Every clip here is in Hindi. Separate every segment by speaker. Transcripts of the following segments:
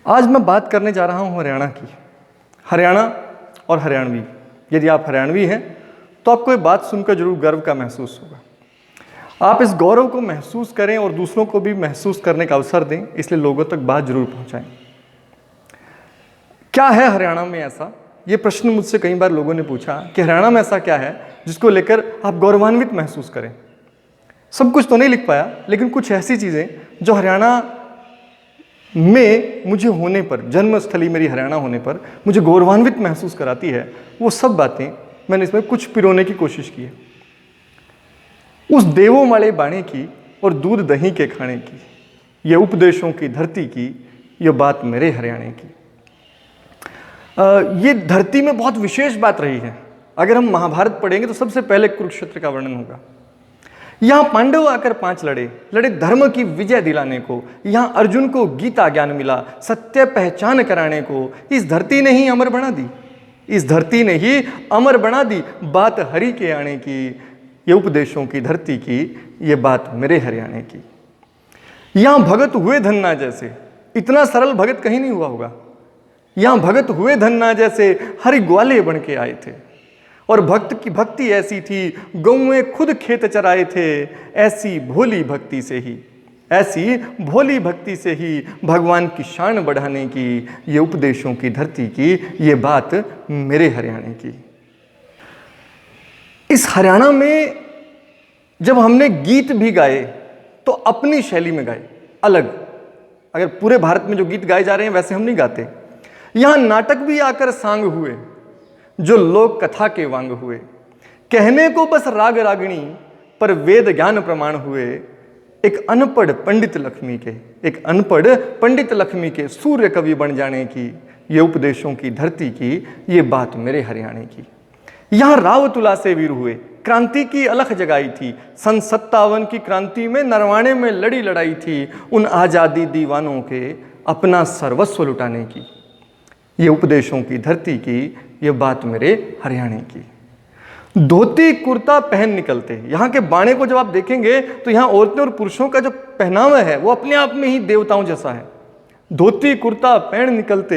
Speaker 1: आज मैं बात करने जा रहा हूँ हरियाणा की। हरियाणा और हरियाणवी। यदि आप हरियाणवी हैं तो आपको ये बात सुनकर जरूर गर्व का महसूस होगा। आप इस गौरव को महसूस करें और दूसरों को भी महसूस करने का अवसर दें, इसलिए लोगों तक बात जरूर पहुंचाएं। क्या है हरियाणा में ऐसा? ये प्रश्न मुझसे कई बार लोगों ने पूछा कि हरियाणा में ऐसा क्या है जिसको लेकर आप गौरवान्वित महसूस करें। सब कुछ तो नहीं लिख पाया, लेकिन कुछ ऐसी चीज़ें जो हरियाणा में मुझे होने पर, जन्मस्थली मेरी हरियाणा होने पर मुझे गौरवान्वित महसूस कराती है, वो सब बातें मैंने इसमें कुछ पिरोने की कोशिश की है। उस देवों वाले बाणे की और दूध दही के खाने की, ये उपदेशों की धरती की, ये बात मेरे हरियाणा की। ये धरती में बहुत विशेष बात रही है। अगर हम महाभारत पढ़ेंगे तो सबसे पहले कुरुक्षेत्र का वर्णन होगा। यहां पांडव आकर 5 लड़े धर्म की विजय दिलाने को। यहां अर्जुन को गीता ज्ञान मिला, सत्य पहचान कराने को। इस धरती ने ही अमर बना दी, इस धरती ने ही अमर बना दी बात हरि के आने की, ये उपदेशों की धरती की, ये बात मेरे हरियाणा की। यहां भगत हुए धन्ना जैसे, इतना सरल भगत कहीं नहीं हुआ होगा। यहां भगत हुए धन्ना जैसे हरि ग्वाले बन के आए थे, और भक्त की भक्ति ऐसी थी, गौएं खुद खेत चराए थे। ऐसी भोली भक्ति से ही, ऐसी भोली भक्ति से ही भगवान की शान बढ़ाने की, ये उपदेशों की धरती की, ये बात मेरे हरियाणा की। इस हरियाणा में जब हमने गीत भी गाए तो अपनी शैली में गाए, अलग। अगर पूरे भारत में जो गीत गाए जा रहे हैं वैसे हम नहीं गाते। यहां नाटक भी आकर सांग हुए, जो लोक कथा के वांग हुए। कहने को बस राग रागणी, पर वेद ज्ञान प्रमाण हुए। एक अनपढ़ पंडित लक्ष्मी के, एक अनपढ़ पंडित लक्ष्मी के सूर्य कवि बन जाने की, ये उपदेशों की धरती की, ये बात मेरे हरियाणा की। यहां राव तुला से वीर हुए, क्रांति की अलख जगाई थी। सन 57 की क्रांति में नरवाणे में लड़ी लड़ाई थी, उन आजादी दीवानों के अपना सर्वस्व लुटाने की, ये उपदेशों की धरती की, ये बात मेरे हरियाणा की। धोती कुर्ता पहन निकलते, यहाँ के बाणे को जब आप देखेंगे तो यहाँ औरतें और पुरुषों का जो पहनावा है वो अपने आप में ही देवताओं जैसा है। धोती कुर्ता पहन निकलते,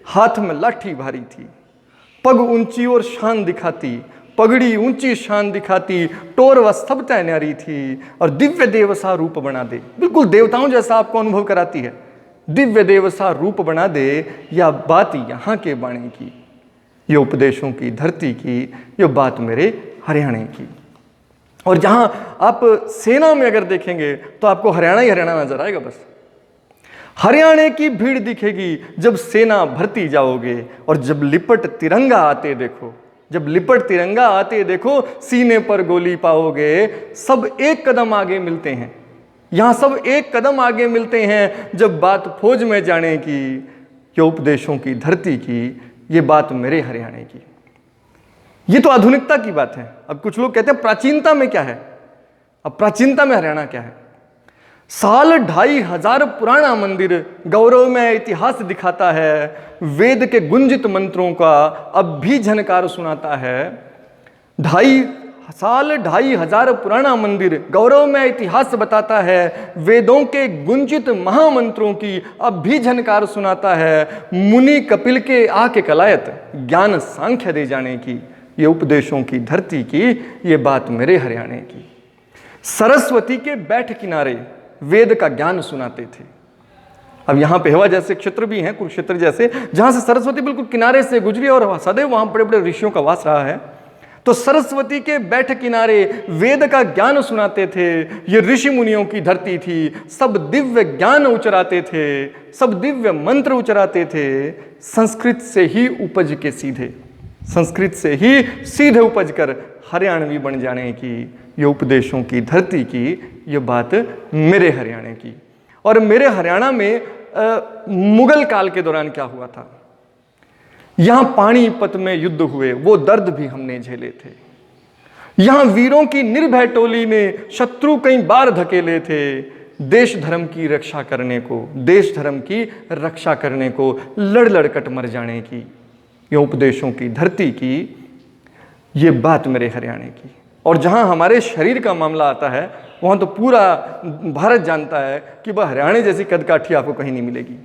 Speaker 1: हाथ में लाठी भारी थी, पग ऊंची और शान दिखाती, पगड़ी ऊंची शान दिखाती, टोर व स्तब्धता न्यारी थी, और दिव्य देवसा रूप बना दे, बिल्कुल देवताओं जैसा आपको अनुभव कराती है। दिव्य देवसा रूप बना दे, यह बात यहाँ के बाणे की, ये उपदेशों की धरती की, ये बात मेरे हरियाणा की। और जहां आप सेना में अगर देखेंगे तो आपको हरियाणा ही हरियाणा नजर आएगा। बस हरियाणा की भीड़ दिखेगी जब सेना भरती जाओगे, और जब लिपट तिरंगा आते देखो, जब लिपट तिरंगा आते देखो, सीने पर गोली पाओगे। सब एक कदम आगे मिलते हैं, यहां सब एक कदम आगे मिलते हैं जब बात फौज में जाने की, ये उपदेशों की धरती की, ये बात मेरे हरियाणा की। ये तो आधुनिकता की बात है। अब कुछ लोग कहते हैं प्राचीनता में क्या है? अब प्राचीनता में हरियाणा क्या है? साल 2500 पुराना मंदिर गौरव में इतिहास दिखाता है। वेद के गुंजित मंत्रों का अब भी झनकार सुनाता है। 2500 पुराना मंदिर गौरव में इतिहास बताता है। वेदों के गुंजित महामंत्रों की अब भी झनकार सुनाता है। मुनि कपिल के आके कलायत ज्ञान सांख्य दे जाने की, ये उपदेशों की धरती की, ये बात मेरे हरियाणा की। सरस्वती के बैठ किनारे वेद का ज्ञान सुनाते थे। अब यहाँ पेहवा जैसे क्षेत्र भी हैं, कुरुक्षेत्र जैसे, जहां से सरस्वती बिल्कुल किनारे से गुजरी और सदैव वहां बड़े बड़े ऋषियों का वास रहा है। तो सरस्वती के बैठ किनारे वेद का ज्ञान सुनाते थे, ये ऋषि मुनियों की धरती थी। सब दिव्य ज्ञान उचराते थे, सब दिव्य मंत्र उचराते थे। संस्कृत से ही उपज के सीधे, संस्कृत से ही सीधे उपज कर हरियाणवी बन जाने की, ये उपदेशों की धरती की, ये बात मेरे हरियाणा की। और मेरे हरियाणा में मुगल काल के दौरान क्या हुआ था? यहां पानीपत में युद्ध हुए, वो दर्द भी हमने झेले थे। यहां वीरों की निर्भय टोली ने शत्रु कई बार धकेले थे। देश धर्म की रक्षा करने को, देश धर्म की रक्षा करने को लड़ लड़कट मर जाने की, ये उपदेशों की धरती की, ये बात मेरे हरियाणा की। और जहां हमारे शरीर का मामला आता है वहां तो पूरा भारत जानता है कि वह हरियाणा जैसी कदकाठी आपको कहीं नहीं मिलेगी।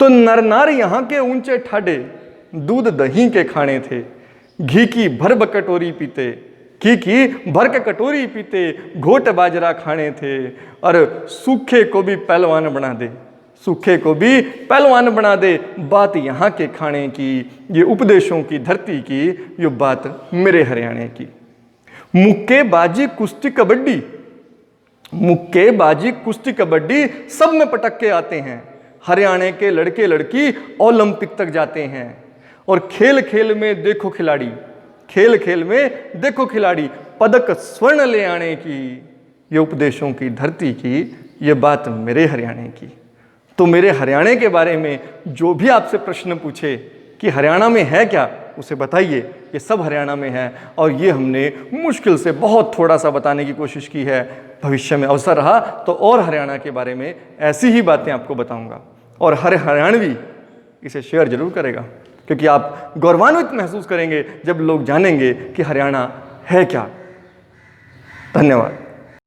Speaker 1: तो नर नार यहाँ के ऊंचे ठाडे दूध दही के खाने थे, घी की भर कटोरी पीते, घी की भर के कटोरी पीते, घोट बाजरा खाने थे, और सूखे को भी पहलवान बना दे, सूखे को भी पहलवान बना दे। बात यहाँ के खाने की, ये उपदेशों की धरती की, ये बात मेरे हरियाणा की। मुक्केबाजी कुश्ती कबड्डी, मुक्केबाजी कुश्ती कबड्डी सब में पटक के आते हैं। हरियाणा के लड़के लड़की ओलंपिक तक जाते हैं। और खेल खेल में देखो खिलाड़ी, खेल खेल में देखो खिलाड़ी, पदक स्वर्ण ले आने की, ये उपदेशों की धरती की, ये बात मेरे हरियाणा की। तो मेरे हरियाणा के बारे में जो भी आपसे प्रश्न पूछे कि हरियाणा में है क्या, उसे बताइए। ये सब हरियाणा में है, और ये हमने मुश्किल से बहुत थोड़ा सा बताने की कोशिश की है। भविष्य में अवसर रहा तो और हरियाणा के बारे में ऐसी ही बातें आपको बताऊंगा, और हर हरियाणवी इसे शेयर जरूर करेगा, क्योंकि आप गौरवान्वित महसूस करेंगे जब लोग जानेंगे कि हरियाणा है क्या। धन्यवाद।